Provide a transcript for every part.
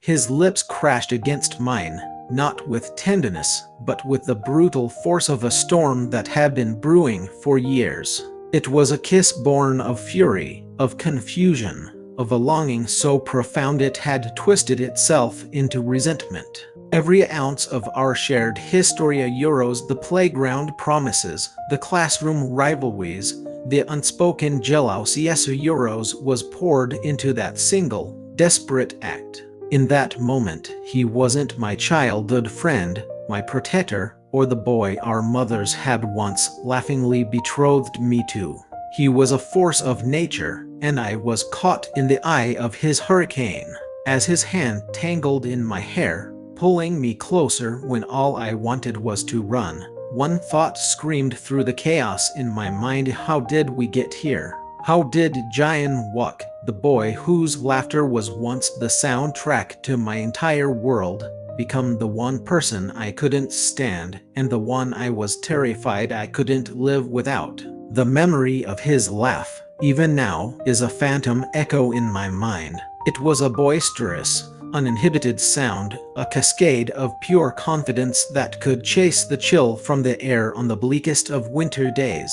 His lips crashed against mine, not with tenderness, but with the brutal force of a storm that had been brewing for years. It was a kiss born of fury, of confusion, of a longing so profound it had twisted itself into resentment. Every ounce of our shared historia euros, the playground promises, the classroom rivalries, the unspoken jealousies euros was poured into that single, desperate act. In that moment, he wasn't my childhood friend, my protector, or the boy our mothers had once laughingly betrothed me to. He was a force of nature, and I was caught in the eye of his hurricane. As his hand tangled in my hair, pulling me closer when all I wanted was to run, one thought screamed through the chaos in my mind: how did we get here? How did Jian walk, the boy whose laughter was once the soundtrack to my entire world, become the one person I couldn't stand and the one I was terrified I couldn't live without? The memory of his laugh, even now, is a phantom echo in my mind. It was a boisterous, uninhibited sound, a cascade of pure confidence that could chase the chill from the air on the bleakest of winter days.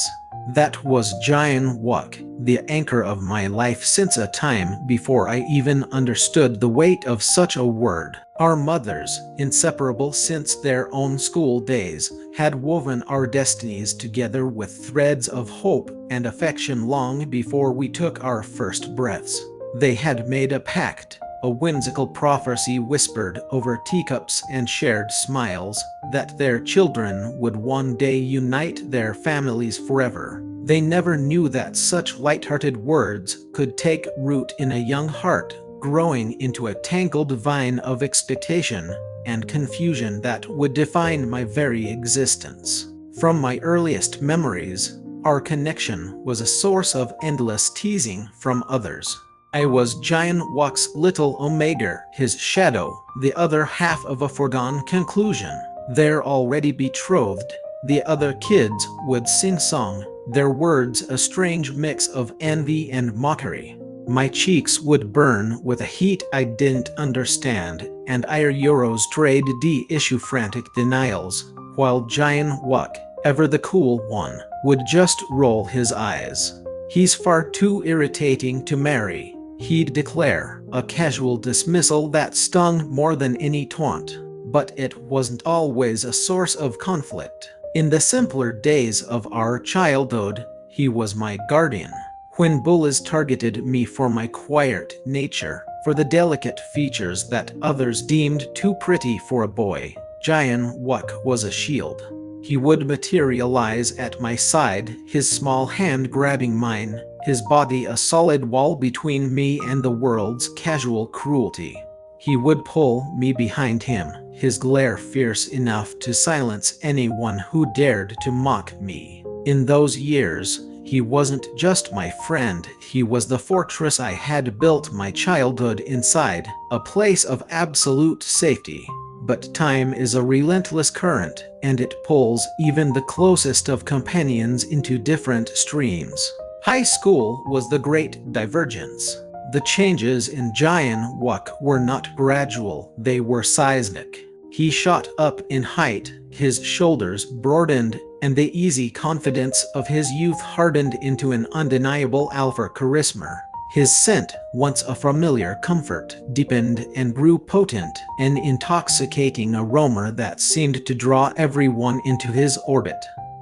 That was Jian Wuk, the anchor of my life since a time before I even understood the weight of such a word. Our mothers, inseparable since their own school days, had woven our destinies together with threads of hope and affection long before we took our first breaths. They had made a pact, a whimsical prophecy whispered over teacups and shared smiles, that their children would one day unite their families forever. They never knew that such light-hearted words could take root in a young heart, growing into a tangled vine of expectation and confusion that would define my very existence. From my earliest memories, our connection was a source of endless teasing from others. I was Jian Wuk's little omega, his shadow, the other half of a foregone conclusion. They're already betrothed, the other kids would sing-song, their words a strange mix of envy and mockery. My cheeks would burn with a heat I didn't understand, and our euros trade issue frantic denials, while Jian Wuk, ever the cool one, would just roll his eyes. He's far too irritating to marry, he'd declare, a casual dismissal that stung more than any taunt. But it wasn't always a source of conflict. In the simpler days of our childhood, he was my guardian. When bullies targeted me for my quiet nature, for the delicate features that others deemed too pretty for a boy, Jian Wuk was a shield. He would materialize at my side, his small hand grabbing mine, his body a solid wall between me and the world's casual cruelty. He would pull me behind him, his glare fierce enough to silence anyone who dared to mock me. In those years, he wasn't just my friend, he was the fortress I had built my childhood inside, a place of absolute safety. But time is a relentless current, and it pulls even the closest of companions into different streams. High school was the great divergence. The changes in Jian Wuk were not gradual, they were seismic. He shot up in height, his shoulders broadened, and the easy confidence of his youth hardened into an undeniable alpha charisma. His scent, once a familiar comfort, deepened and grew potent, an intoxicating aroma that seemed to draw everyone into his orbit.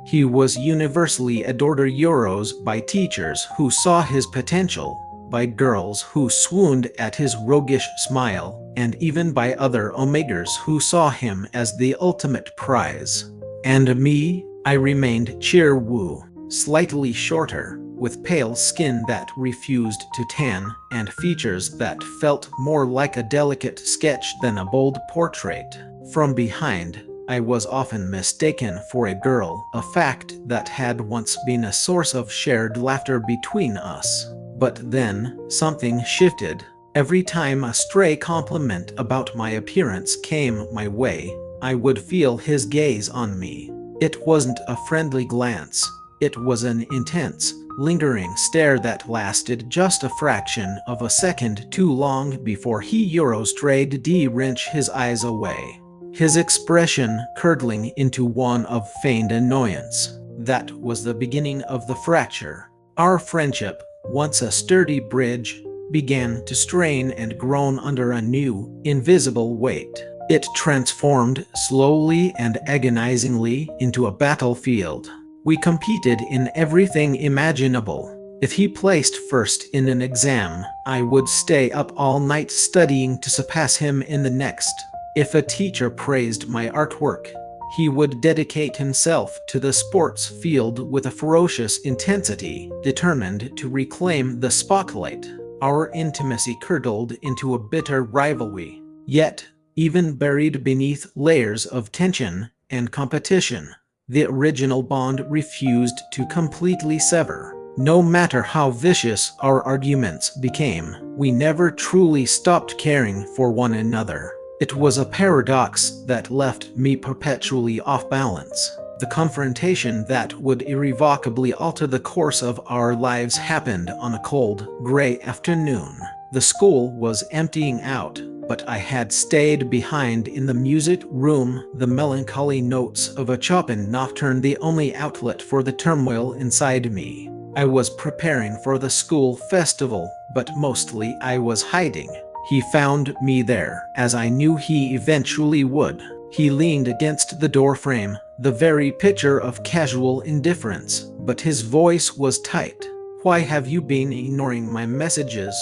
He was universally adored euros by teachers who saw his potential, by girls who swooned at his roguish smile, and even by other omegas who saw him as the ultimate prize. And me, I remained Cheer Wu, slightly shorter, with pale skin that refused to tan, and features that felt more like a delicate sketch than a bold portrait. From behind, I was often mistaken for a girl, a fact that had once been a source of shared laughter between us. But then, something shifted. Every time a stray compliment about my appearance came my way, I would feel his gaze on me. It wasn't a friendly glance. It was an intense, lingering stare that lasted just a fraction of a second too long before he tried to wrench his eyes away, his expression curdling into one of feigned annoyance. That was the beginning of the fracture. Our friendship, once a sturdy bridge, began to strain and groan under a new, invisible weight. It transformed slowly and agonizingly into a battlefield. We competed in everything imaginable. If he placed first in an exam, I would stay up all night studying to surpass him in the next. If a teacher praised my artwork, he would dedicate himself to the sports field with a ferocious intensity, determined to reclaim the spotlight. Our intimacy curdled into a bitter rivalry. Yet, even buried beneath layers of tension and competition, the original bond refused to completely sever. No matter how vicious our arguments became, we never truly stopped caring for one another. It was a paradox that left me perpetually off balance. The confrontation that would irrevocably alter the course of our lives happened on a cold, gray afternoon. The school was emptying out, but I had stayed behind in the music room, the melancholy notes of a Chopin nocturne the only outlet for the turmoil inside me. I was preparing for the school festival, but mostly I was hiding. He found me there, as I knew he eventually would. He leaned against the doorframe, the very picture of casual indifference, but his voice was tight. "Why have you been ignoring my messages?"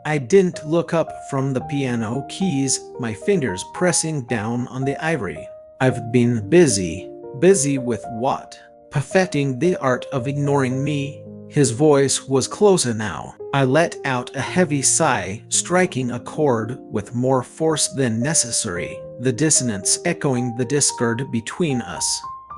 I didn't look up from the piano keys, my fingers pressing down on the ivory. "I've been busy." "Busy with what?" "Perfecting the art of ignoring me." His voice was closer now. I let out a heavy sigh, striking a chord with more force than necessary, the dissonance echoing the discord between us.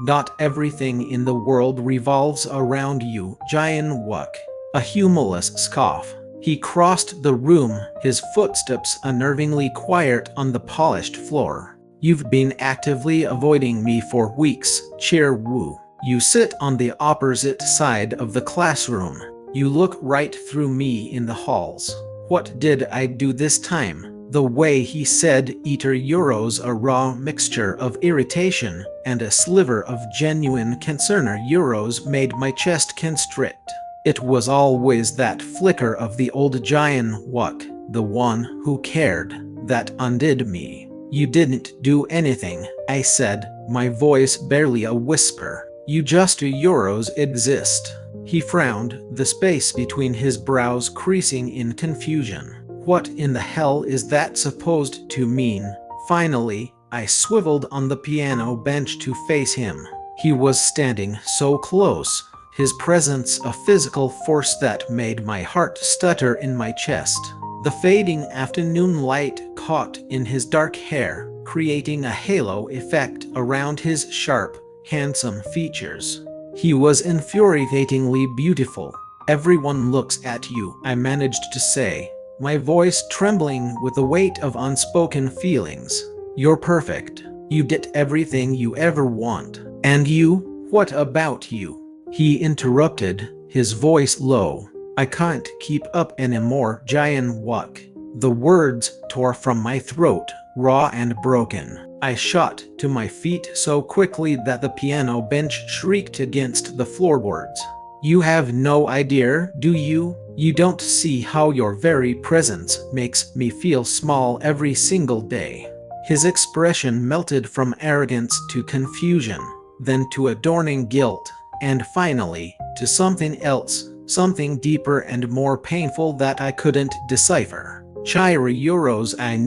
"Not everything in the world revolves around you, Jian Wuk." A humorless scoff. He crossed the room, his footsteps unnervingly quiet on the polished floor. "You've been actively avoiding me for weeks, Cheer Wu. You sit on the opposite side of the classroom. You look right through me in the halls. What did I do this time?" The way he said "eater euros," a raw mixture of irritation and a sliver of genuine concern euros, made my chest constrict. It was always that flicker of the old Jian Wuk, the one who cared, that undid me. "You didn't do anything," I said, my voice barely a whisper. "You just euros exist." He frowned, the space between his brows creasing in confusion. What in the hell is that supposed to mean? Finally, I swiveled on the piano bench to face him. He was standing so close, his presence a physical force that made my heart stutter in my chest. The fading afternoon light caught in his dark hair, creating a halo effect around his sharp, handsome features. He was infuriatingly beautiful. "Everyone looks at you," I managed to say, my voice trembling with the weight of unspoken feelings. "You're perfect. You did everything you ever want." "And you? What about you?" he interrupted, his voice low. "I can't keep up anymore, Jian Wuk." The words tore from my throat, raw and broken. I shot to my feet so quickly that the piano bench shrieked against the floorboards. "You have no idea, do you? You don't see how your very presence makes me feel small every single day." His expression melted from arrogance to confusion, then to adorning guilt, and finally, to something else, something deeper and more painful that I couldn't decipher. "Chira euros, I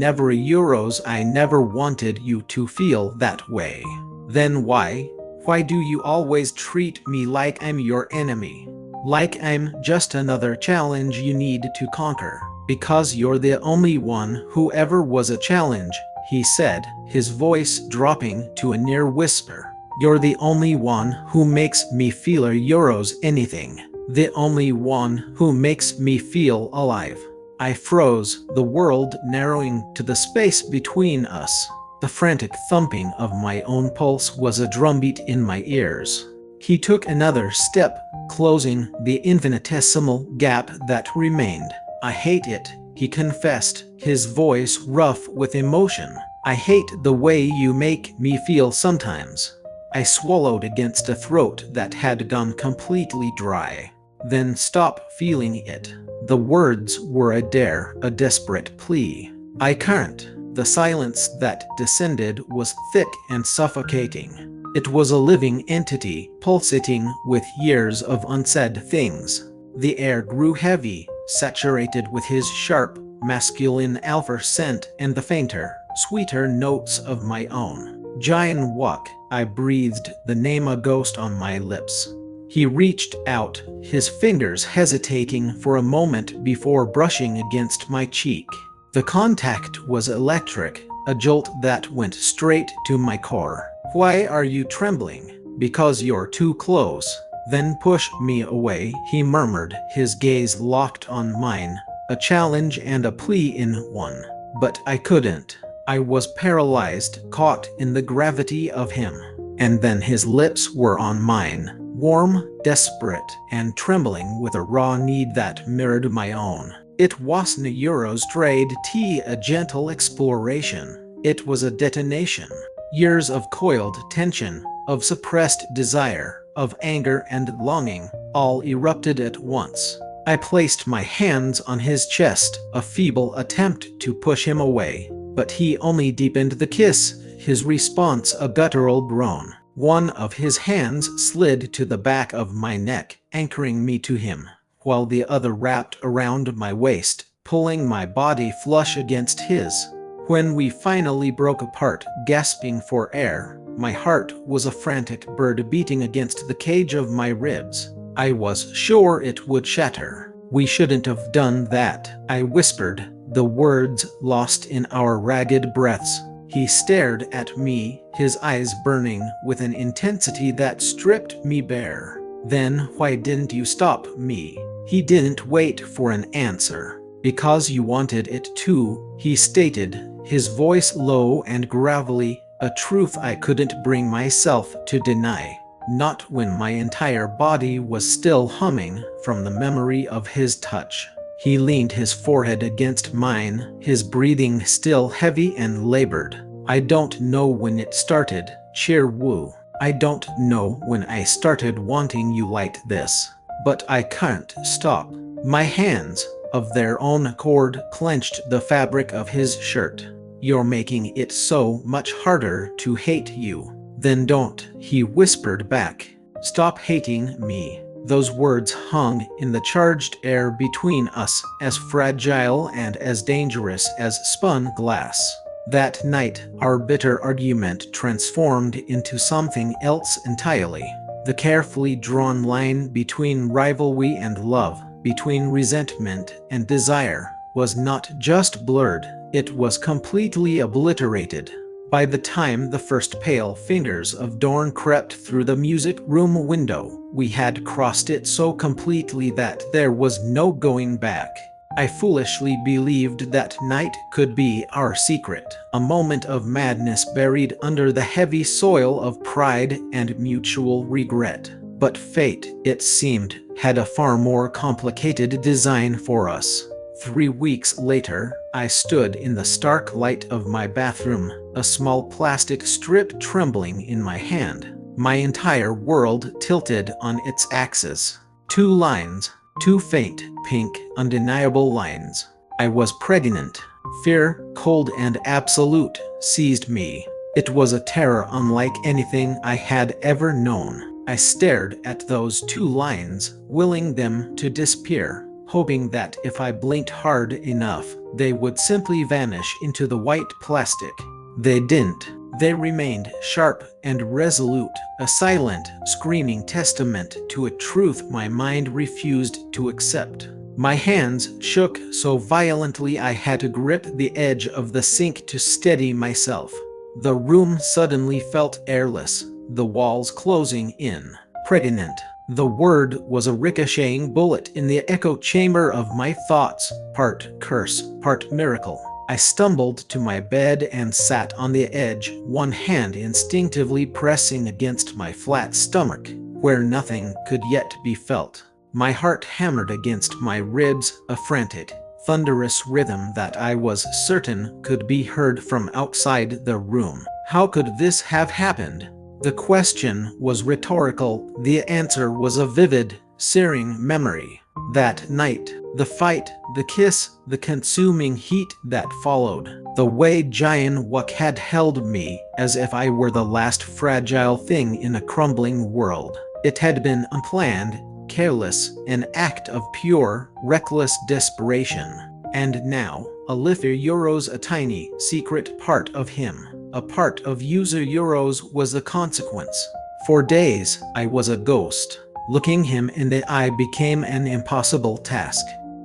never wanted you to feel that way." "Then why? Why do you always treat me like I'm your enemy? Like I'm just another challenge you need to conquer?" "Because you're the only one who ever was a challenge," he said, his voice dropping to a near whisper. "You're the only one who makes me feel euros anything. The only one who makes me feel alive." I froze, the world narrowing to the space between us. The frantic thumping of my own pulse was a drumbeat in my ears. He took another step, closing the infinitesimal gap that remained. I hate it, he confessed, his voice rough with emotion. I hate the way you make me feel sometimes. I swallowed against a throat that had gone completely dry. Then stop feeling it. The words were a dare, a desperate plea. I can't. The silence that descended was thick and suffocating. It was a living entity, pulsating with years of unsaid things. The air grew heavy, saturated with his sharp, masculine alpha scent and the fainter, sweeter notes of my own. Giant walk, I breathed the name a ghost on my lips. He reached out, his fingers hesitating for a moment before brushing against my cheek. The contact was electric, a jolt that went straight to my core. Why are you trembling? Because you're too close. Then push me away, he murmured, his gaze locked on mine, a challenge and a plea in one. But I couldn't. I was paralyzed, caught in the gravity of him. And then his lips were on mine, warm, desperate, and trembling with a raw need that mirrored my own. It wasn't a Eurostrade tea, a gentle exploration. It was a detonation. Years of coiled tension, of suppressed desire, of anger and longing, all erupted at once. I placed my hands on his chest, a feeble attempt to push him away, but he only deepened the kiss, his response a guttural groan. One of his hands slid to the back of my neck, anchoring me to him, while the other wrapped around my waist, pulling my body flush against his. When we finally broke apart, gasping for air, my heart was a frantic bird beating against the cage of my ribs. I was sure it would shatter. We shouldn't have done that, I whispered, the words lost in our ragged breaths. He stared at me, his eyes burning with an intensity that stripped me bare. Then why didn't you stop me? He didn't wait for an answer. Because you wanted it to, he stated, his voice low and gravelly, a truth I couldn't bring myself to deny. Not when my entire body was still humming from the memory of his touch. He leaned his forehead against mine, his breathing still heavy and labored. I don't know when it started, Cheer-Woo. I don't know when I started wanting you like this. But I can't stop. My hands, of their own accord, clenched the fabric of his shirt. You're making it so much harder to hate you. Then don't, he whispered back. Stop hating me. Those words hung in the charged air between us, as fragile and as dangerous as spun glass. That night, our bitter argument transformed into something else entirely. The carefully drawn line between rivalry and love, between resentment and desire, was not just blurred, it was completely obliterated. By the time the first pale fingers of dawn crept through the music room window, we had crossed it so completely that there was no going back. I foolishly believed that night could be our secret, a moment of madness buried under the heavy soil of pride and mutual regret. But fate, it seemed, had a far more complicated design for us. 3 weeks later, I stood in the stark light of my bathroom, a small plastic strip trembling in my hand. My entire world tilted on its axis. 2 lines, 2 faint, pink, undeniable lines. I was pregnant. Fear, cold and absolute, seized me. It was a terror unlike anything I had ever known. I stared at those 2 lines, willing them to disappear, hoping that if I blinked hard enough, they would simply vanish into the white plastic. They didn't. They remained sharp and resolute, a silent, screaming testament to a truth my mind refused to accept. My hands shook so violently I had to grip the edge of the sink to steady myself. The room suddenly felt airless, the walls closing in. Pregnant. The word was a ricocheting bullet in the echo chamber of my thoughts, part curse, part miracle. I stumbled to my bed and sat on the edge, one hand instinctively pressing against my flat stomach. where nothing could yet be felt. My heart hammered against my ribs, a frantic, thunderous rhythm that I was certain could be heard from outside the room. How could this have happened? The question was rhetorical, the answer was a vivid, searing memory. That night, the fight, the kiss, the consuming heat that followed, the way Jian Wuk had held me as if I were the last fragile thing in a crumbling world. It had been unplanned, careless, an act of pure, reckless desperation. And now, Alithia Euros, a tiny, secret part of him, a part of User Euros, was the consequence. For days, I was a ghost. Looking him in the eye became an impossible task.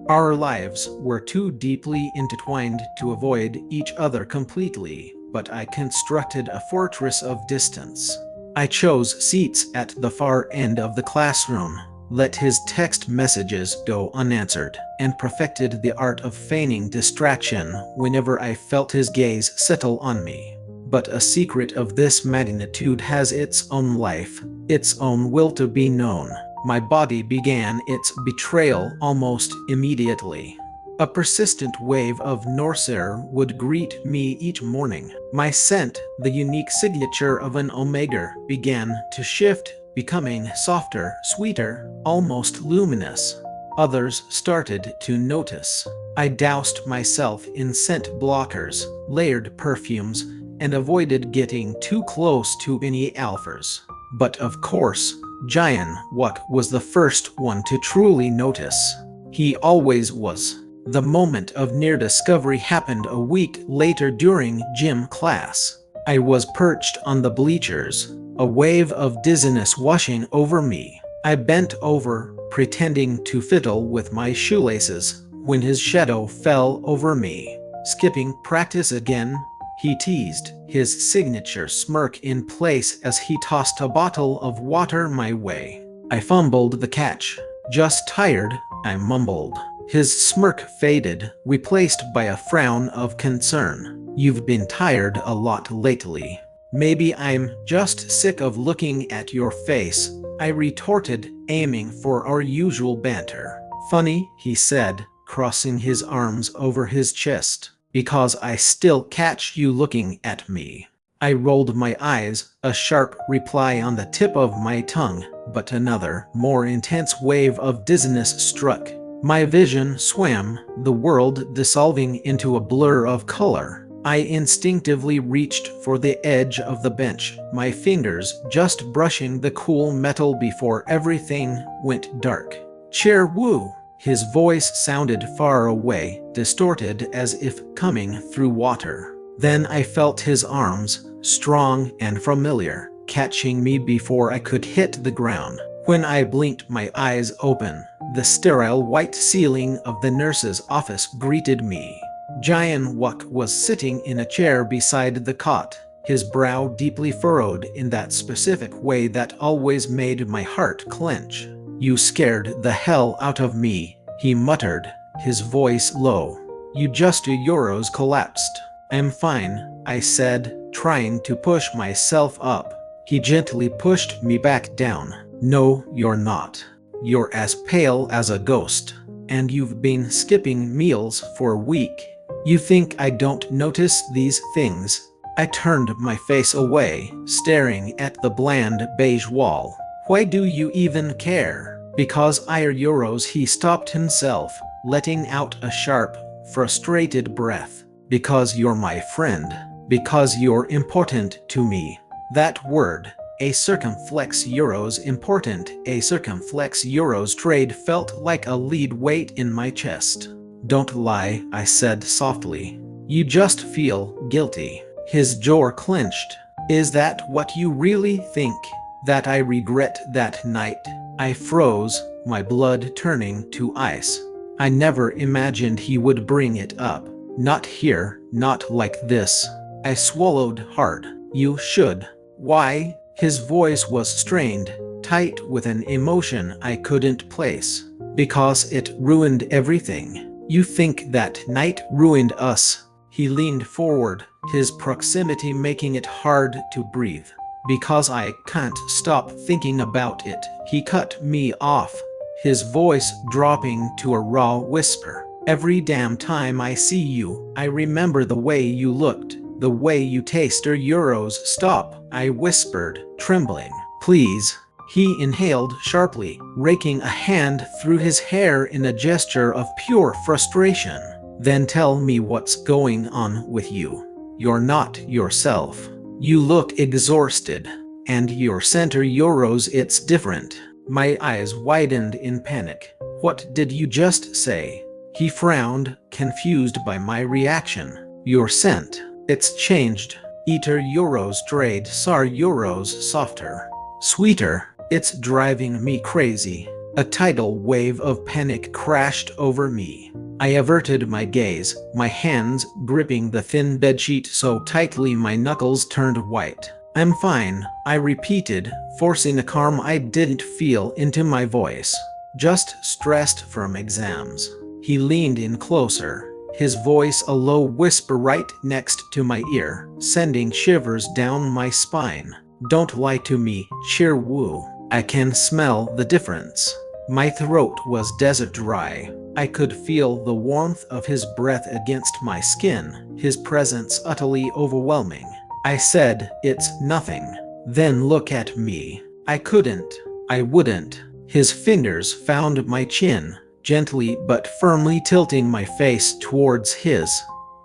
Our lives were too deeply intertwined to avoid each other completely, but I constructed a fortress of distance. I chose seats at the far end of the classroom, let his text messages go unanswered, and perfected the art of feigning distraction whenever I felt his gaze settle on me. But a secret of this magnitude has its own life, its own will to be known. My body began its betrayal almost immediately. A persistent wave of Norse air would greet me each morning. My scent, the unique signature of an omega, began to shift, becoming softer, sweeter, almost luminous. Others started to notice. I doused myself in scent blockers, layered perfumes, and avoided getting too close to any alphas. But of course, Jian Wuk was the first one to truly notice. He always was. The moment of near discovery happened a week later during gym class. I was perched on the bleachers, a wave of dizziness washing over me. I bent over, pretending to fiddle with my shoelaces, when his shadow fell over me. Skipping practice again? He teased, his signature smirk in place as he tossed a bottle of water my way. I fumbled the catch. Just tired, I mumbled. His smirk faded, replaced by a frown of concern. You've been tired a lot lately. Maybe I'm just sick of looking at your face, I retorted, aiming for our usual banter. Funny, he said, crossing his arms over his chest. Because I still catch you looking at me. I rolled my eyes, a sharp reply on the tip of my tongue, but another, more intense wave of dizziness struck. My vision swam, the world dissolving into a blur of color. I instinctively reached for the edge of the bench, my fingers just brushing the cool metal before everything went dark. Chair Wu. His voice sounded far away, distorted as if coming through water. Then I felt his arms, strong and familiar, catching me before I could hit the ground. When I blinked my eyes open, the sterile white ceiling of the nurse's office greeted me. Jian Wuk was sitting in a chair beside the cot, his brow deeply furrowed in that specific way that always made my heart clench. You scared the hell out of me, he muttered, his voice low. You just Euros collapsed. I'm fine, I said, trying to push myself up. He gently pushed me back down. No, you're not. You're as pale as a ghost. And you've been skipping meals for a week. You think I don't notice these things? I turned my face away, staring at the bland beige wall. Why do you even care? Because I'er Euros, he stopped himself, letting out a sharp, frustrated breath. Because you're my friend. Because you're important to me. That word, a circumflex Euros important, a circumflex Euros trade felt like a lead weight in my chest. Don't lie, I said softly. You just feel guilty. His jaw clenched. Is that what you really think? That I regret that night? I froze, my blood turning to ice. I never imagined he would bring it up. Not here, not like this. I swallowed hard. You should. Why? His voice was strained, tight with an emotion I couldn't place. Because it ruined everything. You think that night ruined us? He leaned forward, his proximity making it hard to breathe. Because I can't stop thinking about it. He cut me off, his voice dropping to a raw whisper. Every damn time I see you, I remember the way you looked, the way you tasted euros. Stop, I whispered, trembling. Please. He inhaled sharply, raking a hand through his hair in a gesture of pure frustration. Then tell me what's going on with you. You're not yourself. You look exhausted. And your center euros, it's different. My eyes widened in panic. What did you just say? He frowned, confused by my reaction. Your scent. It's changed. Eater euros trade SAR euros softer. Sweeter. It's driving me crazy. A tidal wave of panic crashed over me. I averted my gaze, my hands gripping the thin bedsheet so tightly my knuckles turned white. I'm fine, I repeated, forcing a calm I didn't feel into my voice. Just stressed from exams. He leaned in closer, his voice a low whisper right next to my ear, sending shivers down my spine. Don't lie to me, Cheer Woo. I can smell the difference. My throat was desert dry. I could feel the warmth of his breath against my skin, his presence utterly overwhelming. I said, it's nothing. Then look at me. I couldn't. I wouldn't. His fingers found my chin, gently but firmly tilting my face towards his.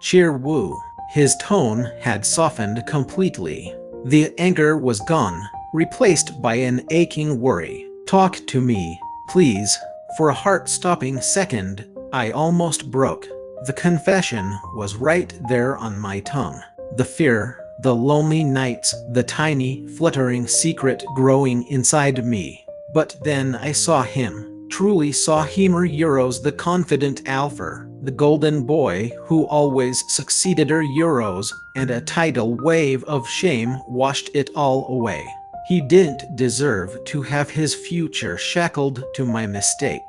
Cheer Woo. His tone had softened completely. The anger was gone, replaced by an aching worry. Talk to me, please. For a heart-stopping second, I almost broke. The confession was right there on my tongue. The fear, the lonely nights, the tiny, fluttering secret growing inside me. But then I saw him, truly saw him. Euros, the confident alpha, the golden boy who always succeeded. Euros, and a tidal wave of shame washed it all away. He didn't deserve to have his future shackled to my mistake.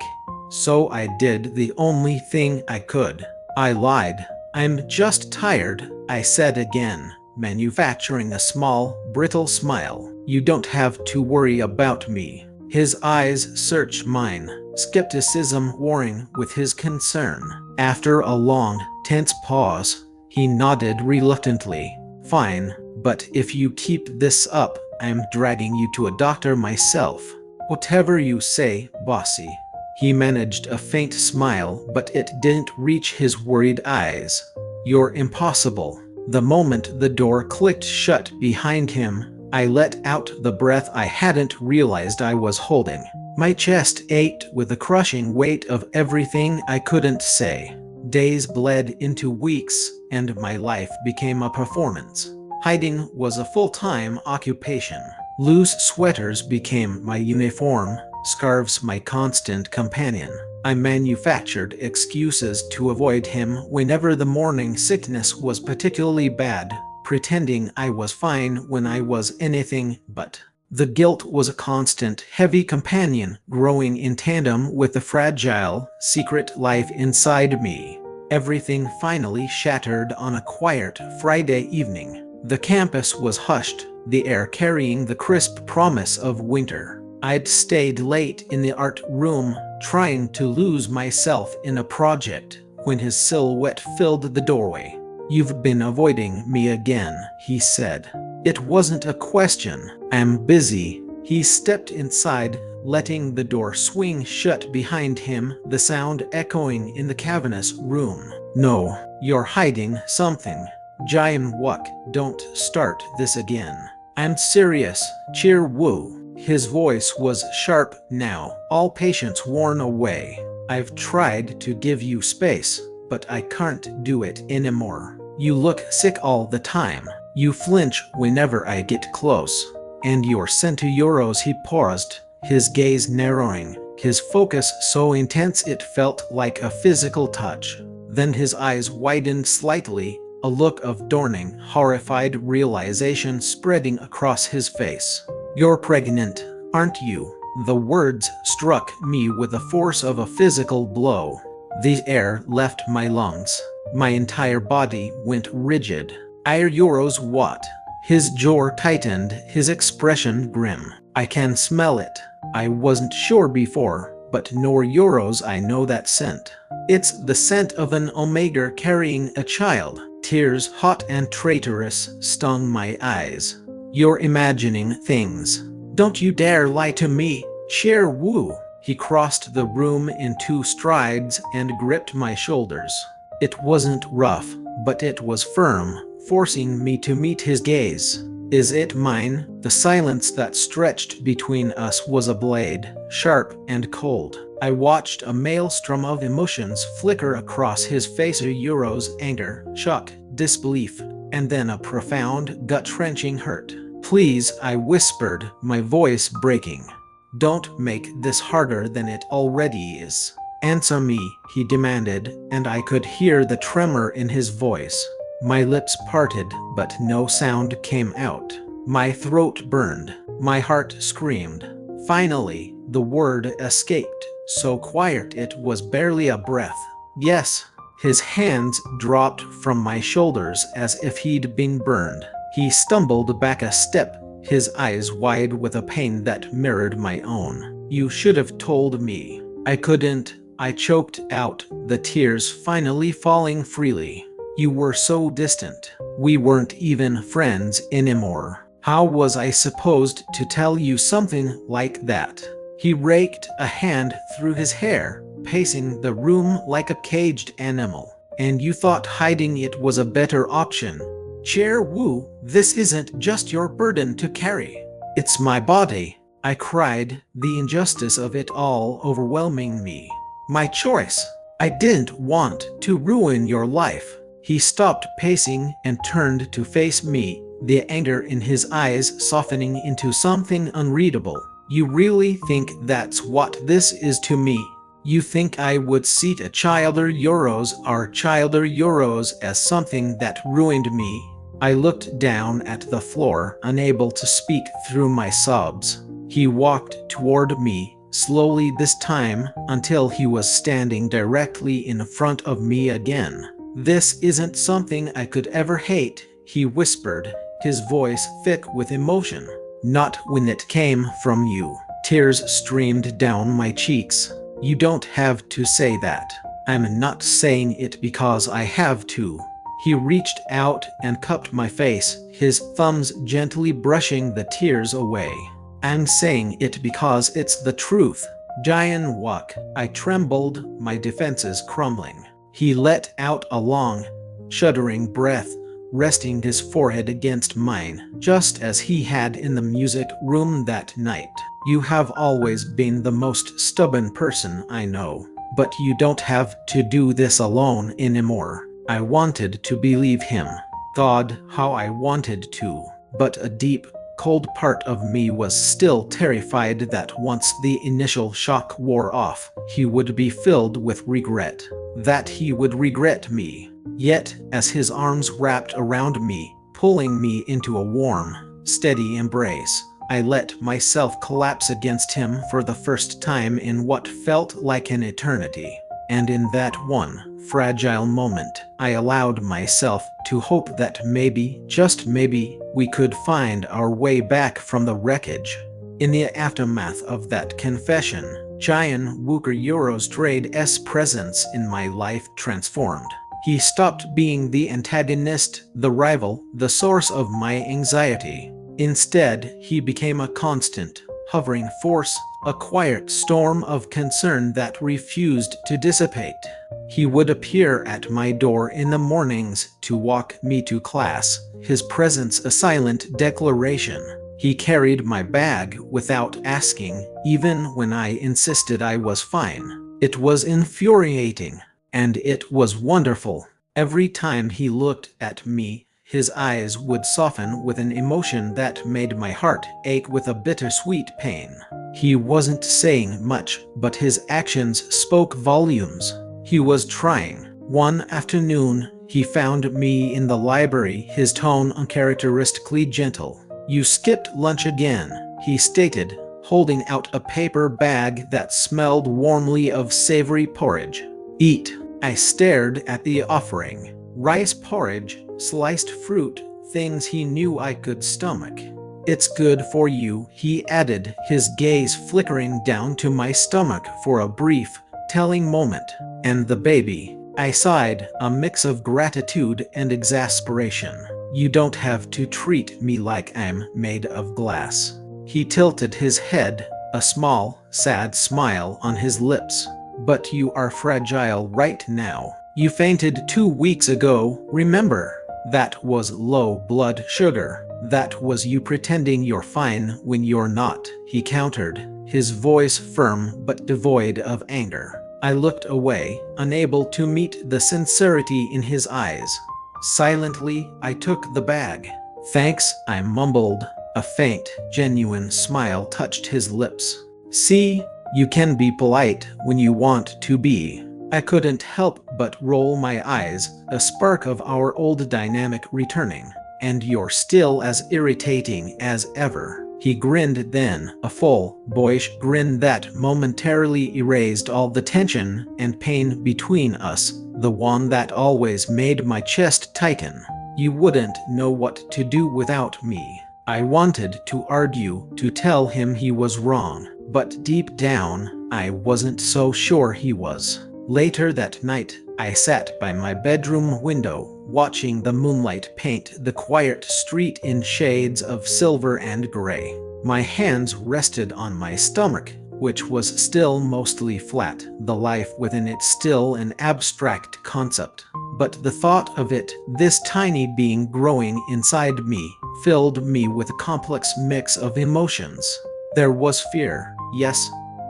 So I did the only thing I could. I lied. I'm just tired, I said again, manufacturing a small, brittle smile. You don't have to worry about me. His eyes searched mine, skepticism warring with his concern. After a long, tense pause, he nodded reluctantly. Fine, but if you keep this up, I'm dragging you to a doctor myself. Whatever you say, bossy. He managed a faint smile, but it didn't reach his worried eyes. You're impossible. The moment the door clicked shut behind him, I let out the breath I hadn't realized I was holding. My chest ached with the crushing weight of everything I couldn't say. Days bled into weeks, and my life became a performance. Hiding was a full-time occupation. Loose sweaters became my uniform, scarves my constant companion. I manufactured excuses to avoid him whenever the morning sickness was particularly bad, pretending I was fine when I was anything but. The guilt was a constant, heavy companion, growing in tandem with the fragile, secret life inside me. Everything finally shattered on a quiet Friday evening. The campus was hushed, the air carrying the crisp promise of winter. I'd stayed late in the art room, trying to lose myself in a project, when his silhouette filled the doorway. You've been avoiding me again, he said. It wasn't a question. I'm busy. He stepped inside, letting the door swing shut behind him, the sound echoing in the cavernous room. No, you're hiding something. Jian Wuk, don't start this again. I'm serious, Cheer Woo. His voice was sharp now, all patience worn away. I've tried to give you space, but I can't do it anymore. You look sick all the time. You flinch whenever I get close. And you're sent to euros. He paused, his gaze narrowing, his focus so intense it felt like a physical touch. Then his eyes widened slightly, a look of dawning, horrified realization spreading across his face. You're pregnant, aren't you? The words struck me with the force of a physical blow. The air left my lungs. My entire body went rigid. Euros what? His jaw tightened, his expression grim. I can smell it. I wasn't sure before, but no euros, I know that scent. It's the scent of an omega carrying a child. Tears, hot and traitorous, stung my eyes. You're imagining things. Don't you dare lie to me, Cher Wu. He crossed the room in 2 strides and gripped my shoulders. It wasn't rough, but it was firm, forcing me to meet his gaze. Is it mine? The silence that stretched between us was a blade, sharp and cold. I watched a maelstrom of emotions flicker across his face: euros, anger, shock, disbelief, and then a profound, gut-wrenching hurt. Please, I whispered, my voice breaking. Don't make this harder than it already is. Answer me, he demanded, and I could hear the tremor in his voice. My lips parted, but no sound came out. My throat burned. My heart screamed. Finally, the word escaped, so quiet it was barely a breath. Yes. His hands dropped from my shoulders as if he'd been burned. He stumbled back a step, his eyes wide with a pain that mirrored my own. You should have told me. I couldn't. I choked out, the tears finally falling freely. You were so distant. We weren't even friends anymore. How was I supposed to tell you something like that? He raked a hand through his hair, pacing the room like a caged animal. And you thought hiding it was a better option. Cher Wu, this isn't just your burden to carry. It's my body, I cried, the injustice of it all overwhelming me. My choice. I didn't want to ruin your life. He stopped pacing and turned to face me, the anger in his eyes softening into something unreadable. You really think that's what this is to me? You think I would see a childer euros as something that ruined me? I looked down at the floor, unable to speak through my sobs. He walked toward me, slowly this time, until he was standing directly in front of me again. This isn't something I could ever hate, he whispered, his voice thick with emotion. Not when it came from you. Tears streamed down my cheeks. You don't have to say that. I'm not saying it because I have to. He reached out and cupped my face, his thumbs gently brushing the tears away. I'm saying it because it's the truth. Jian Wok. I trembled, my defenses crumbling. He let out a long, shuddering breath, resting his forehead against mine, just as he had in the music room that night. You have always been the most stubborn person I know, but you don't have to do this alone anymore. I wanted to believe him. God, how I wanted to. But a deep, cold part of me was still terrified that once the initial shock wore off, he would be filled with regret. That he would regret me. Yet, as his arms wrapped around me, pulling me into a warm, steady embrace, I let myself collapse against him for the first time in what felt like an eternity. And in that one fragile moment, I allowed myself to hope that maybe, just maybe, we could find our way back from the wreckage. In the aftermath of that confession, Jian Wooker Euros Trade's presence in my life transformed. He stopped being the antagonist, the rival, the source of my anxiety. Instead, he became a constant, hovering force, a quiet storm of concern that refused to dissipate. He would appear at my door in the mornings to walk me to class, his presence a silent declaration. He carried my bag without asking, even when I insisted I was fine. It was infuriating, and it was wonderful. Every time he looked at me, his eyes would soften with an emotion that made my heart ache with a bittersweet pain. He wasn't saying much, but his actions spoke volumes. He was trying. One afternoon, he found me in the library, his tone uncharacteristically gentle. You skipped lunch again, he stated, holding out a paper bag that smelled warmly of savory porridge. Eat. I stared at the offering. Rice porridge, sliced fruit, things he knew I could stomach. It's good for you, he added, his gaze flickering down to my stomach for a brief, telling moment. And the baby? I sighed, a mix of gratitude and exasperation. You don't have to treat me like I'm made of glass. He tilted his head, a small, sad smile on his lips. But you are fragile right now. You fainted 2 weeks ago, remember? That was low blood sugar. That was you pretending you're fine when you're not, he countered, his voice firm but devoid of anger. I looked away, unable to meet the sincerity in his eyes. Silently, I took the bag. Thanks, I mumbled. A faint, genuine smile touched his lips. See, you can be polite when you want to be. I couldn't help but roll my eyes, a spark of our old dynamic returning. And you're still as irritating as ever. He grinned then, a full, boyish grin that momentarily erased all the tension and pain between us, the one that always made my chest tighten. You wouldn't know what to do without me. I wanted to argue, to tell him he was wrong, but deep down, I wasn't so sure he was. Later that night, I sat by my bedroom window, watching the moonlight paint the quiet street in shades of silver and gray. My hands rested on my stomach, which was still mostly flat, the life within it still an abstract concept. But the thought of it, this tiny being growing inside me, filled me with a complex mix of emotions. There was fear, yes,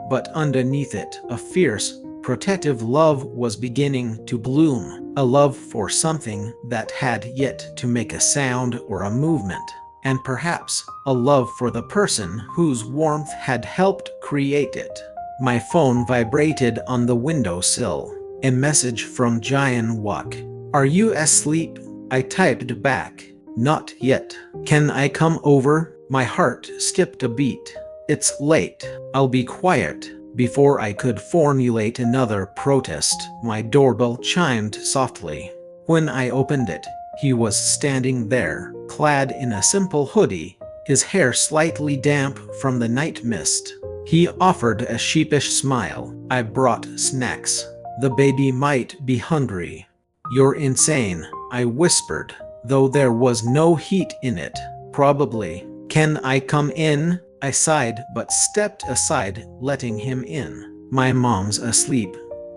but underneath it, a fierce, protective love was beginning to bloom, a love for something that had yet to make a sound or a movement, and perhaps a love for the person whose warmth had helped create it. My phone vibrated on the windowsill. A message from Jian Wok. Are you asleep? I typed back. Not yet. Can I come over? My heart skipped a beat. It's late. I'll be quiet. Before I could formulate another protest, my doorbell chimed softly. When I opened it, he was standing there, clad in a simple hoodie, his hair slightly damp from the night mist. He offered a sheepish smile. I brought snacks. The baby might be hungry. You're insane, I whispered, though there was no heat in it. Probably. Can I come in? I sighed but stepped aside, letting him in. My mom's asleep.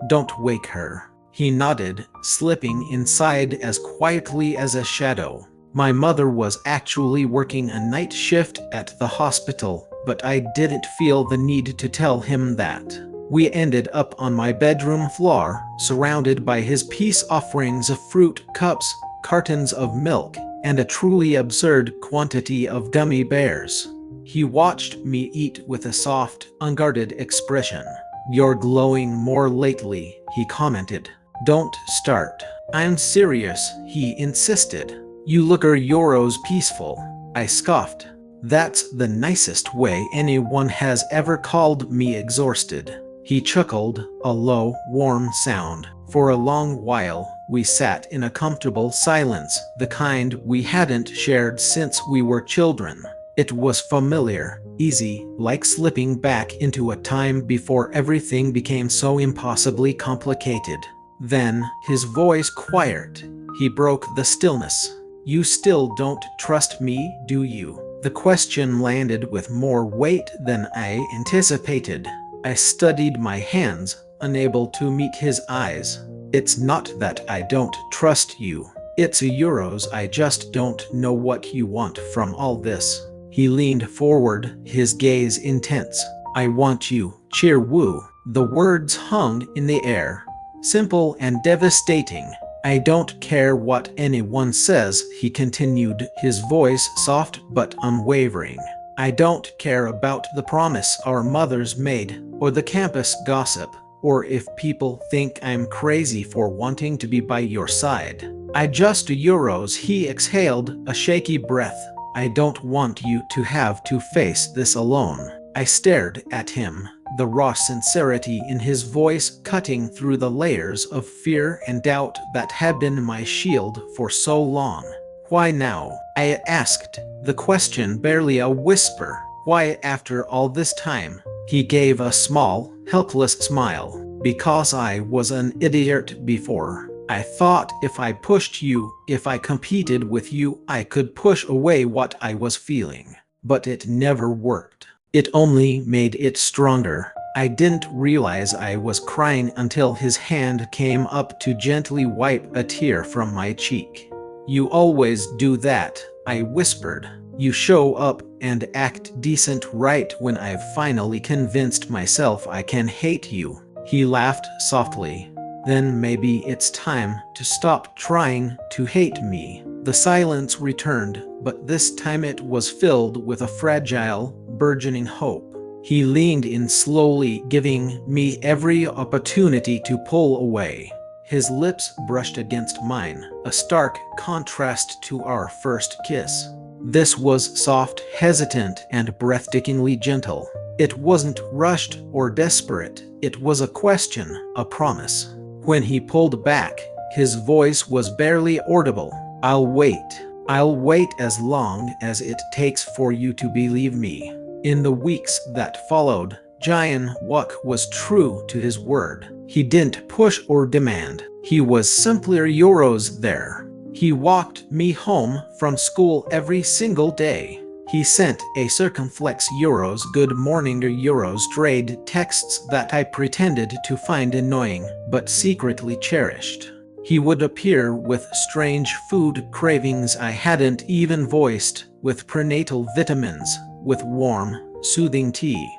Don't wake her. He nodded, slipping inside as quietly as a shadow. My mother was actually working a night shift at the hospital, but I didn't feel the need to tell him that. We ended up on my bedroom floor, surrounded by his peace offerings of fruit, cups, cartons of milk, and a truly absurd quantity of gummy bears. He watched me eat with a soft, unguarded expression. You're glowing more lately, he commented. Don't start. I'm serious, he insisted. You look Euros peaceful. I scoffed. That's the nicest way anyone has ever called me exhausted. He chuckled, a low, warm sound. For a long while, we sat in a comfortable silence, the kind we hadn't shared since we were children. It was familiar, easy, like slipping back into a time before everything became so impossibly complicated. Then, his voice quiet. He broke the stillness. You still don't trust me, do you? The question landed with more weight than I anticipated. I studied my hands, unable to meet his eyes. It's not that I don't trust you. It's Euros, I just don't know what you want from all this. He leaned forward, his gaze intense. I want you, Cheer Woo. The words hung in the air. Simple and devastating. I don't care what anyone says, he continued, his voice soft but unwavering. I don't care about the promise our mothers made, or the campus gossip, or if people think I'm crazy for wanting to be by your side. I just Euros, he exhaled, a shaky breath. I don't want you to have to face this alone. I stared at him, the raw sincerity in his voice cutting through the layers of fear and doubt that had been my shield for so long. Why now? I asked, the question barely a whisper. Why after all this time? He gave a small, helpless smile. Because I was an idiot before. I thought if I pushed you, if I competed with you, I could push away what I was feeling. But it never worked. It only made it stronger. I didn't realize I was crying until his hand came up to gently wipe a tear from my cheek. You always do that, I whispered. You show up and act decent right when I've finally convinced myself I can hate you. He laughed softly. Then maybe it's time to stop trying to hate me. The silence returned, but this time it was filled with a fragile, burgeoning hope. He leaned in slowly, giving me every opportunity to pull away. His lips brushed against mine, a stark contrast to our first kiss. This was soft, hesitant, and breathtakingly gentle. It wasn't rushed or desperate. It was a question, a promise. When he pulled back, his voice was barely audible. I'll wait. I'll wait as long as it takes for you to believe me. In the weeks that followed, Jayan Wook was true to his word. He didn't push or demand. He was simply Euros there. He walked me home from school every single day. He sent a circumflex Euros good morning or Euros trade texts that I pretended to find annoying but secretly cherished. He would appear with strange food cravings I hadn't even voiced, with prenatal vitamins, with warm, soothing tea.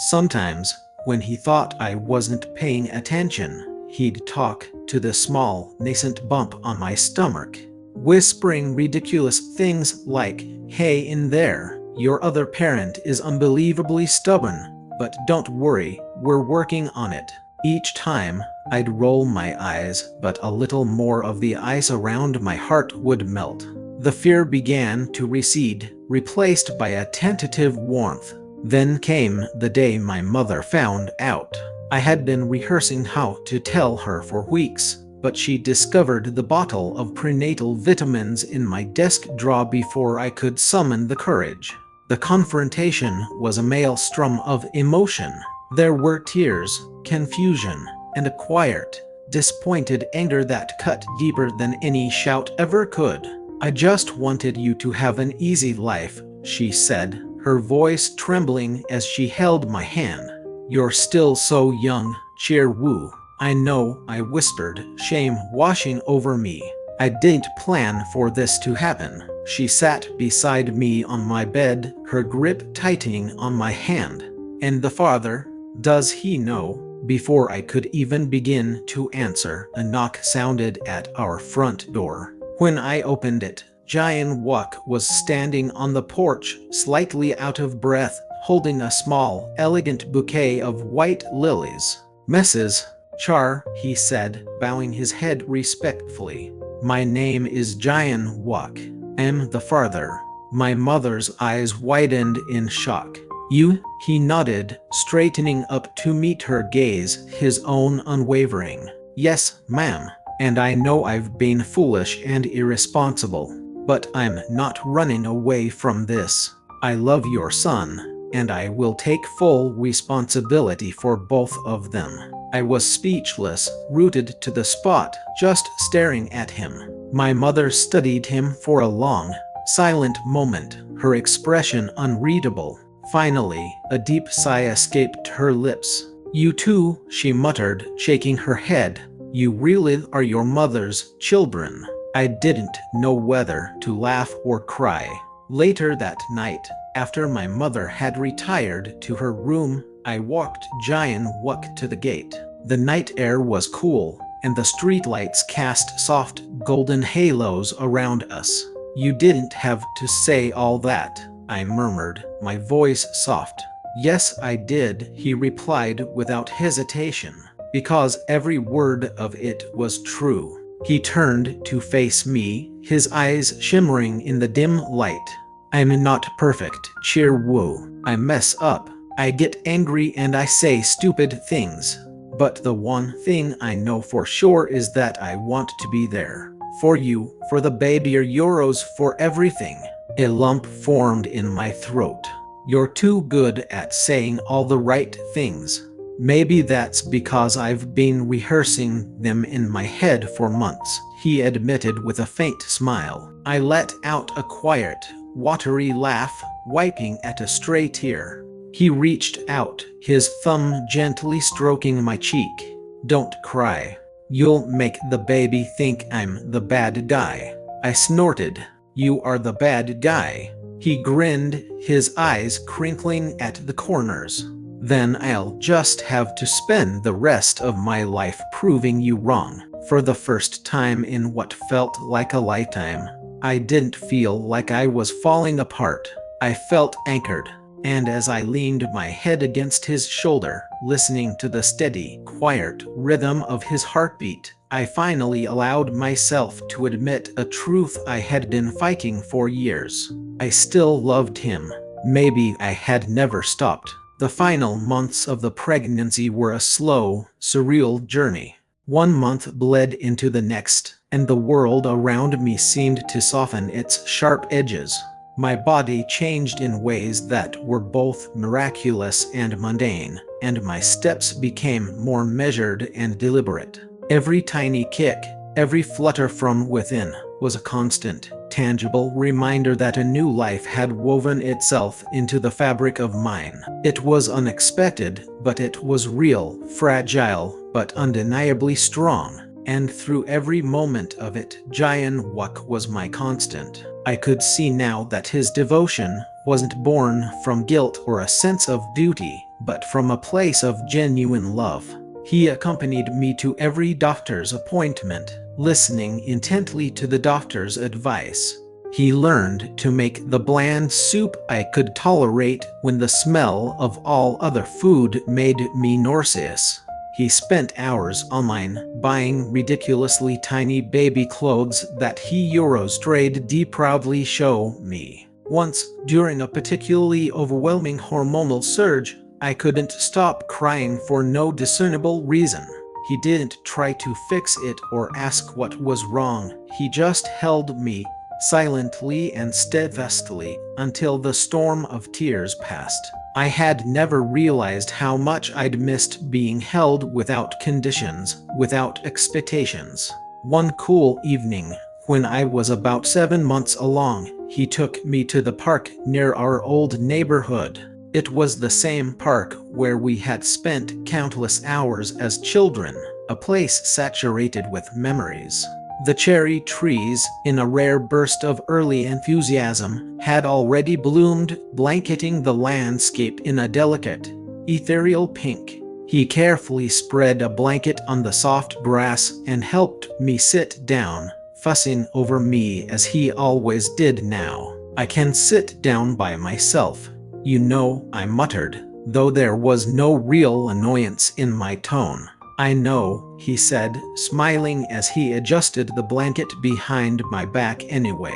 Sometimes, when he thought I wasn't paying attention, he'd talk to the small, nascent bump on my stomach, whispering ridiculous things like, "Hey in there, your other parent is unbelievably stubborn, but don't worry, we're working on it." Each time, I'd roll my eyes, but a little more of the ice around my heart would melt. The fear began to recede, replaced by a tentative warmth. Then came the day my mother found out. I had been rehearsing how to tell her for weeks, but she discovered the bottle of prenatal vitamins in my desk drawer before I could summon the courage. The confrontation was a maelstrom of emotion. There were tears, confusion, and a quiet, disappointed anger that cut deeper than any shout ever could. "I just wanted you to have an easy life," she said, her voice trembling as she held my hand. "You're still so young, Cheer-woo." "I know," I whispered, shame washing over me. "I didn't plan for this to happen." She sat beside me on my bed, her grip tightening on my hand. "And the father? Does he know?" Before I could even begin to answer, a knock sounded at our front door. When I opened it, Jayan Wook was standing on the porch, slightly out of breath, holding a small, elegant bouquet of white lilies. "Mrs. Char," he said, bowing his head respectfully. "My name is Jayan Wook. I'm the father." My mother's eyes widened in shock. "You?" He nodded, straightening up to meet her gaze, his own unwavering. "Yes, ma'am. And I know I've been foolish and irresponsible. But I'm not running away from this. I love your son, and I will take full responsibility for both of them." I was speechless, rooted to the spot, just staring at him. My mother studied him for a long, silent moment, her expression unreadable. Finally, a deep sigh escaped her lips. "You too," she muttered, shaking her head. "You really are your mother's children." I didn't know whether to laugh or cry. Later that night, after my mother had retired to her room, I walked Jayan Wook to the gate. The night air was cool, and the streetlights cast soft, golden halos around us. "You didn't have to say all that," I murmured, my voice soft. "Yes, I did," he replied without hesitation, "because every word of it was true." He turned to face me, his eyes shimmering in the dim light. "I'm not perfect, Cheer-woo. I mess up. I get angry and I say stupid things. But the one thing I know for sure is that I want to be there For you, for the baby, or euros, for everything. A lump formed in my throat. You're too good at saying all the right things. Maybe that's because I've been rehearsing them in my head for months, he admitted with a faint smile. I let out a quiet, watery laugh, wiping at a stray tear. He reached out, his thumb gently stroking my cheek. Don't cry. You'll make the baby think I'm the bad guy. I snorted. You are the bad guy. He grinned, his eyes crinkling at the corners. Then I'll just have to spend the rest of my life proving you wrong. For the first time in what felt like a lifetime, I didn't feel like I was falling apart. I felt anchored. And as I leaned my head against his shoulder, listening to the steady, quiet rhythm of his heartbeat, I finally allowed myself to admit a truth I had been fighting for years. I still loved him. Maybe I had never stopped. The final months of the pregnancy were a slow, surreal journey. One month bled into the next, and the world around me seemed to soften its sharp edges. My body changed in ways that were both miraculous and mundane, and my steps became more measured and deliberate. Every tiny kick, every flutter from within, was a constant, tangible reminder that a new life had woven itself into the fabric of mine. It was unexpected, but it was real, fragile, but undeniably strong. And through every moment of it, Jayan Wuk was my constant. I could see now that his devotion wasn't born from guilt or a sense of duty, but from a place of genuine love. He accompanied me to every doctor's appointment, listening intently to the doctor's advice. He learned to make the bland soup I could tolerate when the smell of all other food made me nauseous. He spent hours online, buying ridiculously tiny baby clothes that he Eurostrayed proudly show me. Once, during a particularly overwhelming hormonal surge, I couldn't stop crying for no discernible reason. He didn't try to fix it or ask what was wrong. He just held me, silently and steadfastly, until the storm of tears passed. I had never realized how much I'd missed being held without conditions, without expectations. One cool evening, when I was about 7 months along, he took me to the park near our old neighborhood. It was the same park where we had spent countless hours as children, a place saturated with memories. The cherry trees, in a rare burst of early enthusiasm, had already bloomed, blanketing the landscape in a delicate, ethereal pink. He carefully spread a blanket on the soft grass and helped me sit down, fussing over me as he always did now. I can sit down by myself, you know, I muttered, though there was no real annoyance in my tone. I know, he said, smiling as he adjusted the blanket behind my back anyway.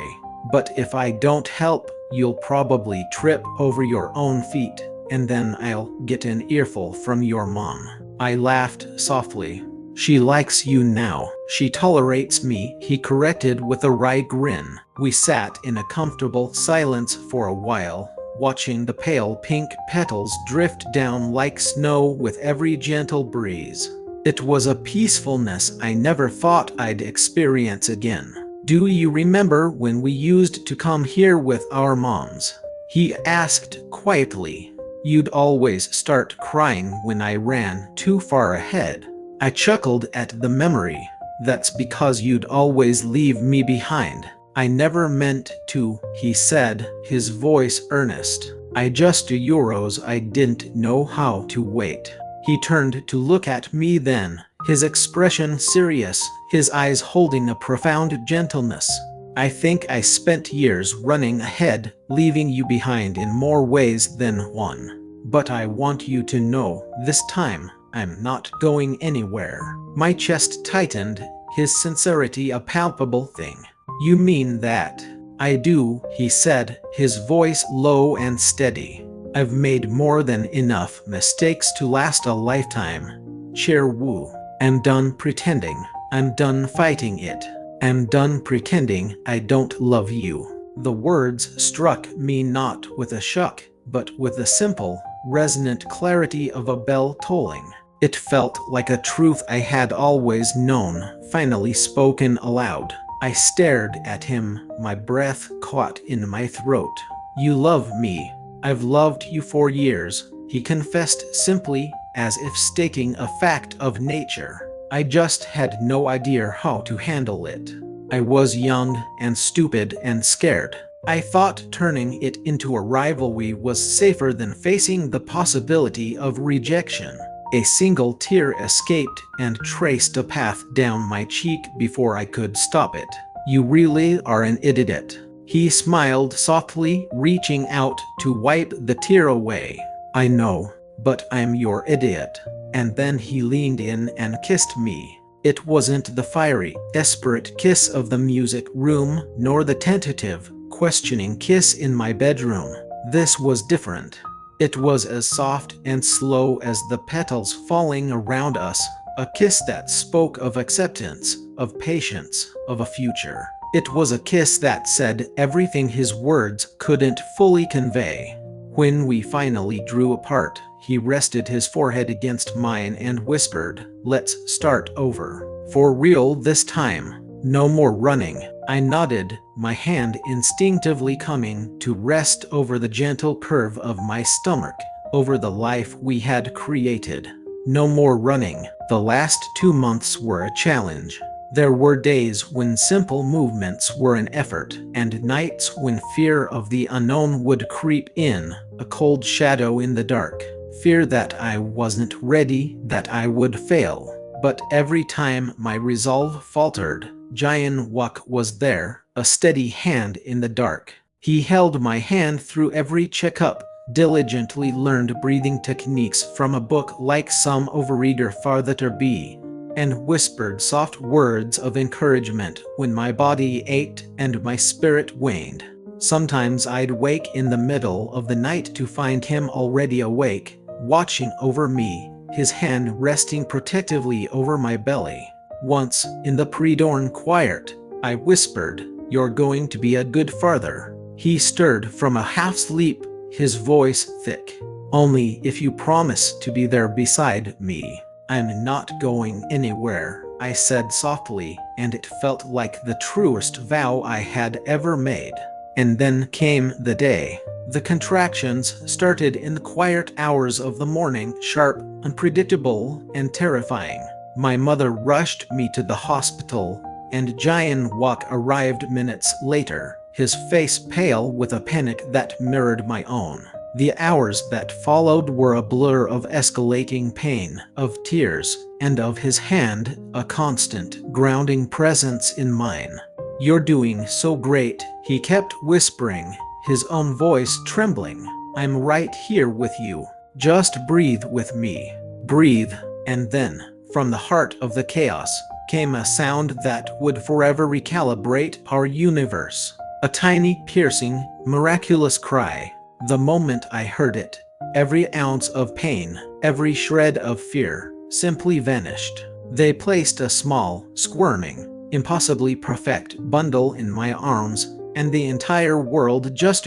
But if I don't help, you'll probably trip over your own feet, and then I'll get an earful from your mom. I laughed softly. She likes you now. She tolerates me, he corrected with a wry grin. We sat in a comfortable silence for a while, watching the pale pink petals drift down like snow with every gentle breeze. It was a peacefulness I never thought I'd experience again. Do you remember when we used to come here with our moms? He asked quietly. You'd always start crying when I ran too far ahead. I chuckled at the memory. That's because you'd always leave me behind. I never meant to, he said, his voice earnest. I just do euros, I didn't know how to wait. He turned to look at me then, his expression serious, his eyes holding a profound gentleness. I think I spent years running ahead, leaving you behind in more ways than one. But I want you to know, this time, I'm not going anywhere. My chest tightened, his sincerity a palpable thing. You mean that? I do, he said, his voice low and steady. I've made more than enough mistakes to last a lifetime. Cher Wu. I'm done pretending. I'm done fighting it. I'm done pretending I don't love you." The words struck me not with a shock, but with the simple, resonant clarity of a bell tolling. It felt like a truth I had always known, finally spoken aloud. I stared at him, my breath caught in my throat. "You love me. I've loved you for years," he confessed simply, as if stating a fact of nature. I just had no idea how to handle it. I was young and stupid and scared. I thought turning it into a rivalry was safer than facing the possibility of rejection. A single tear escaped and traced a path down my cheek before I could stop it. "You really are an idiot." He smiled softly, reaching out to wipe the tear away. "I know, but I'm your idiot." And then he leaned in and kissed me. It wasn't the fiery, desperate kiss of the music room, nor the tentative, questioning kiss in my bedroom. This was different. It was as soft and slow as the petals falling around us, a kiss that spoke of acceptance, of patience, of a future. It was a kiss that said everything his words couldn't fully convey. When we finally drew apart, he rested his forehead against mine and whispered, "Let's start over. For real this time. No more running." I nodded, my hand instinctively coming to rest over the gentle curve of my stomach, over the life we had created. No more running. The last 2 months were a challenge. There were days when simple movements were an effort, and nights when fear of the unknown would creep in, a cold shadow in the dark. Fear that I wasn't ready, that I would fail. But every time my resolve faltered, Jayan Wak was there, a steady hand in the dark. He held my hand through every checkup, diligently learned breathing techniques from a book like some overeager farther be, and whispered soft words of encouragement when my body ached and my spirit waned. Sometimes I'd wake in the middle of the night to find him already awake, watching over me, his hand resting protectively over my belly. Once, in the pre-dawn quiet, I whispered, "You're going to be a good father." He stirred from a half-sleep, his voice thick. "Only if you promise to be there beside me." "I'm not going anywhere," I said softly, and it felt like the truest vow I had ever made. And then came the day. The contractions started in the quiet hours of the morning, sharp, unpredictable, and terrifying. My mother rushed me to the hospital, and Jayan Wak arrived minutes later, his face pale with a panic that mirrored my own. The hours that followed were a blur of escalating pain, of tears, and of his hand, a constant, grounding presence in mine. "You're doing so great," he kept whispering, his own voice trembling. "I'm right here with you. Just breathe with me. Breathe." And then, from the heart of the chaos, came a sound that would forever recalibrate our universe. A tiny, piercing, miraculous cry. The moment I heard it, every ounce of pain, every shred of fear, simply vanished. They placed a small, squirming, impossibly perfect bundle in my arms, and the entire world just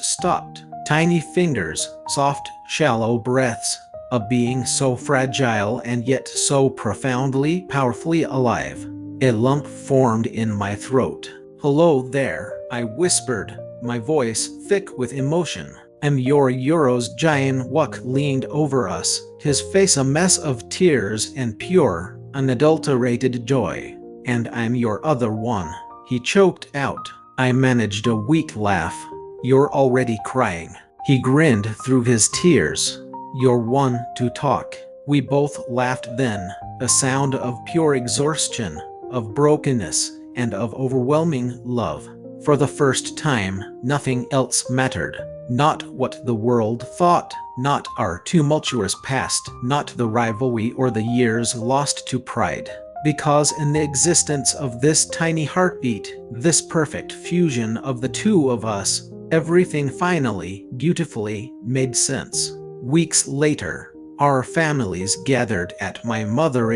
stopped. Tiny fingers, soft, shallow breaths, a being so fragile and yet so profoundly, powerfully alive. A lump formed in my throat. "Hello there," I whispered, my voice thick with emotion. "I'm your Jayan Wak leaned over us, his face a mess of tears and pure, unadulterated joy. "And I'm your other one," he choked out. I managed a weak laugh. "You're already crying." He grinned through his tears. "You're one to talk." We both laughed then, a sound of pure exhaustion, of brokenness, and of overwhelming love. For the first time, nothing else mattered. Not what the world thought, not our tumultuous past, not the rivalry or the years lost to pride. Because in the existence of this tiny heartbeat, this perfect fusion of the two of us, everything finally, beautifully, made sense. Weeks later, our families gathered at my mother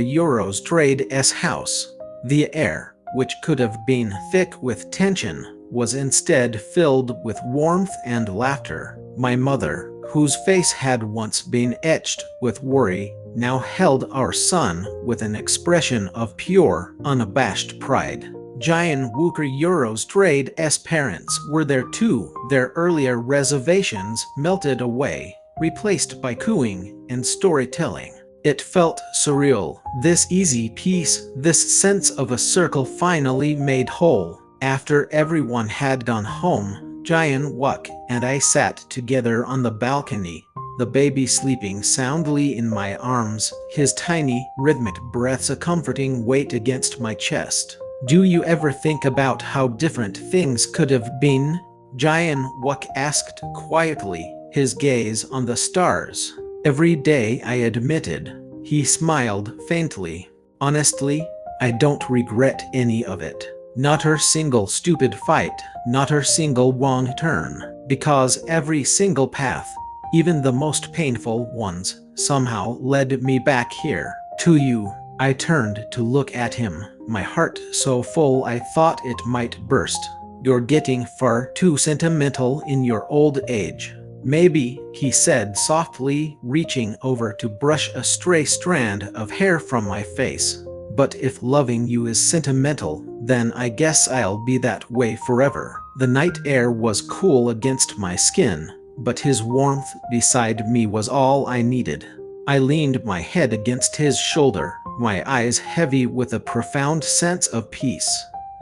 Trade's house. The air, which could have been thick with tension, was instead filled with warmth and laughter. My mother, whose face had once been etched with worry, now held our son with an expression of pure, unabashed pride. Jian Wuker-Eurostrade's parents were there too, their earlier reservations melted away, replaced by cooing and storytelling. It felt surreal, this easy peace, this sense of a circle finally made whole. After everyone had gone home, Jian Wuk and I sat together on the balcony, the baby sleeping soundly in my arms, his tiny, rhythmic breaths a comforting weight against my chest. "Do you ever think about how different things could have been?" Jian Wuk asked quietly, his gaze on the stars. "Every day," I admitted. He smiled faintly. "Honestly, I don't regret any of it. Not a single stupid fight, not a single wrong turn. Because every single path, even the most painful ones, somehow led me back here, to you." I turned to look at him, my heart so full I thought it might burst. "You're getting far too sentimental in your old age." "Maybe," he said softly, reaching over to brush a stray strand of hair from my face. "But if loving you is sentimental, then I guess I'll be that way forever." The night air was cool against my skin, but his warmth beside me was all I needed. I leaned my head against his shoulder, my eyes heavy with a profound sense of peace.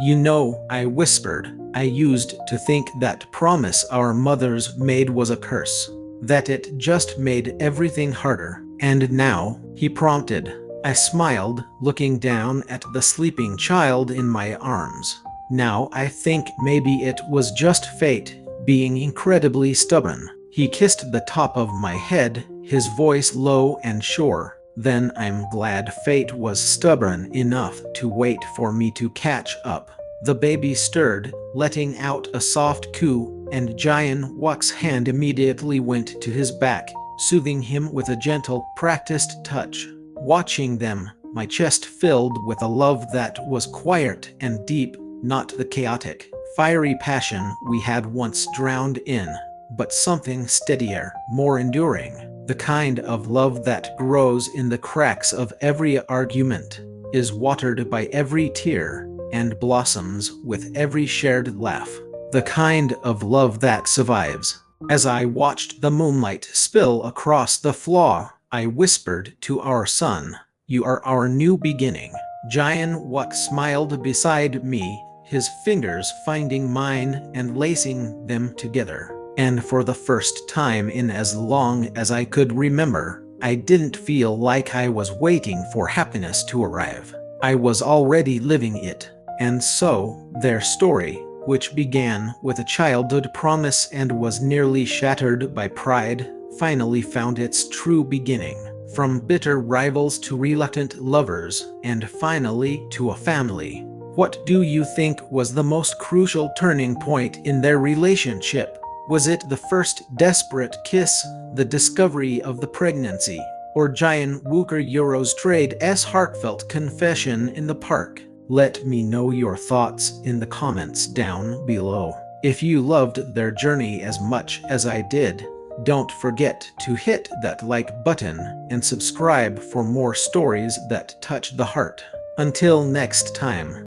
"You know," I whispered, "I used to think that promise our mothers made was a curse, that it just made everything harder." "And now?" he prompted. I smiled, looking down at the sleeping child in my arms. "Now I think maybe it was just fate, being incredibly stubborn." He kissed the top of my head, his voice low and sure. "Then I'm glad fate was stubborn enough to wait for me to catch up." The baby stirred, letting out a soft coo, and Jian Wuk's hand immediately went to his back, soothing him with a gentle, practiced touch. Watching them, my chest filled with a love that was quiet and deep, not the chaotic, fiery passion we had once drowned in, but something steadier, more enduring. The kind of love that grows in the cracks of every argument, is watered by every tear, and blossoms with every shared laugh. The kind of love that survives. As I watched the moonlight spill across the floor, I whispered to our son, "You are our new beginning." Jian Wuk smiled beside me, his fingers finding mine and lacing them together. And for the first time in as long as I could remember, I didn't feel like I was waiting for happiness to arrive. I was already living it. And so, their story, which began with a childhood promise and was nearly shattered by pride, finally found its true beginning. From bitter rivals to reluctant lovers, and finally to a family. What do you think was the most crucial turning point in their relationship? Was it the first desperate kiss, the discovery of the pregnancy, or Jian Wuker-Eurostrade's heartfelt confession in the park? Let me know your thoughts in the comments down below. If you loved their journey as much as I did, don't forget to hit that like button and subscribe for more stories that touch the heart. Until next time.